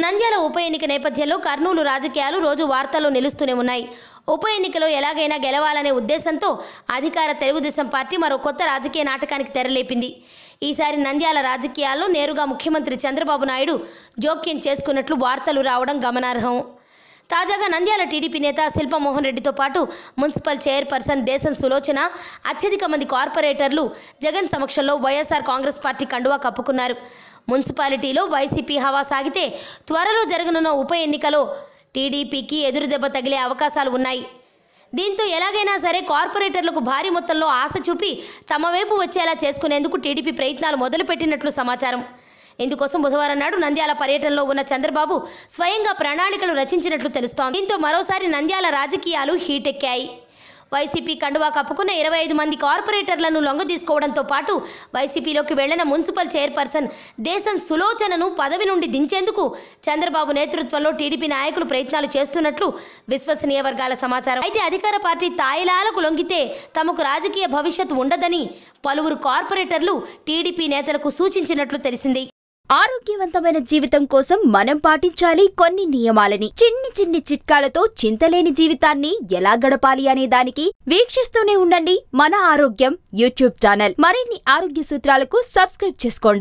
నంద్యాల ఉప ఎన్నిక నేపథ్యంలో కర్నూలు రాజకీయాలు రోజు వార్తల్లో నిలుస్తూనే ఉన్నాయి. ఉప ఎన్నికలో ఎలాగైనా గెలవాలనే ఉద్దేశంతో అధికార తెలుగుదేశం పార్టీ మరో కొత్త రాజకీయ నాటకానికి తెరలేపింది. ఈసారి నంద్యాల రాజకీయాల్లో నేరుగా ముఖ్యమంత్రి చంద్రబాబు నాయుడు జోక్యం చేసుకున్నట్లు వార్తలు రావడం గమనార్హం. తాజాగా నంద్యాల టీడీపీ నేత శిల్పమోహన్ రెడ్డితో పాటు మున్సిపల్ చైర్పర్సన్ దేశం సులోచన, అత్యధిక మంది కార్పొరేటర్లు జగన్ సమక్షంలో వైఎస్ఆర్ కాంగ్రెస్ పార్టీ కండువా కప్పుకున్నారు. మున్సిపాలిటీలో వైసీపీ హవా సాగితే త్వరలో జరగనున్న ఉప ఎన్నికలో టీడీపీకి ఎదురుదెబ్బ తగిలే అవకాశాలు ఉన్నాయి. దీంతో ఎలాగైనా సరే కార్పొరేటర్లకు భారీ మొత్తంలో ఆశ చూపి తమ వైపు వచ్చేలా చేసుకునేందుకు టీడీపీ ప్రయత్నాలు మొదలుపెట్టినట్లు సమాచారం. ఇందుకోసం బుధవారం నాడు నంద్యాల పర్యటనలో ఉన్న చంద్రబాబు స్వయంగా ప్రణాళికలు రచించినట్లు తెలుస్తోంది. దీంతో మరోసారి నంద్యాల రాజకీయాలు హీటెక్కాయి. వైసీపీ కండువా కప్పుకున్న 25 మంది కార్పొరేటర్లను లొంగదీసుకోవడంతో పాటు వైసీపీలోకి వెళ్లిన మున్సిపల్ చైర్పర్సన్ దేశం సులోచనను పదవి నుండి దించేందుకు చంద్రబాబు నేతృత్వంలో టీడీపీ నాయకులు ప్రయత్నాలు చేస్తున్నట్లు విశ్వసనీయ వర్గాల సమాచారం. అయితే అధికార పార్టీ తాయిలాలకు లొంగితే తమకు రాజకీయ భవిష్యత్తు ఉండదని పలువురు కార్పొరేటర్లు టీడీపీ నేతలకు సూచించినట్లు తెలిసింది. ఆరోగ్యవంతమైన జీవితం కోసం మనం పాటించాలి కొన్ని నియమాలని. చిన్ని చిట్కాలతో చింతలేని జీవితాన్ని ఎలా గడపాలి అనే దానికి వీక్షిస్తూనే ఉండండి మన ఆరోగ్యం యూట్యూబ్ ఛానల్. మరిన్ని ఆరోగ్య సూత్రాలకు సబ్స్క్రైబ్ చేసుకోండి.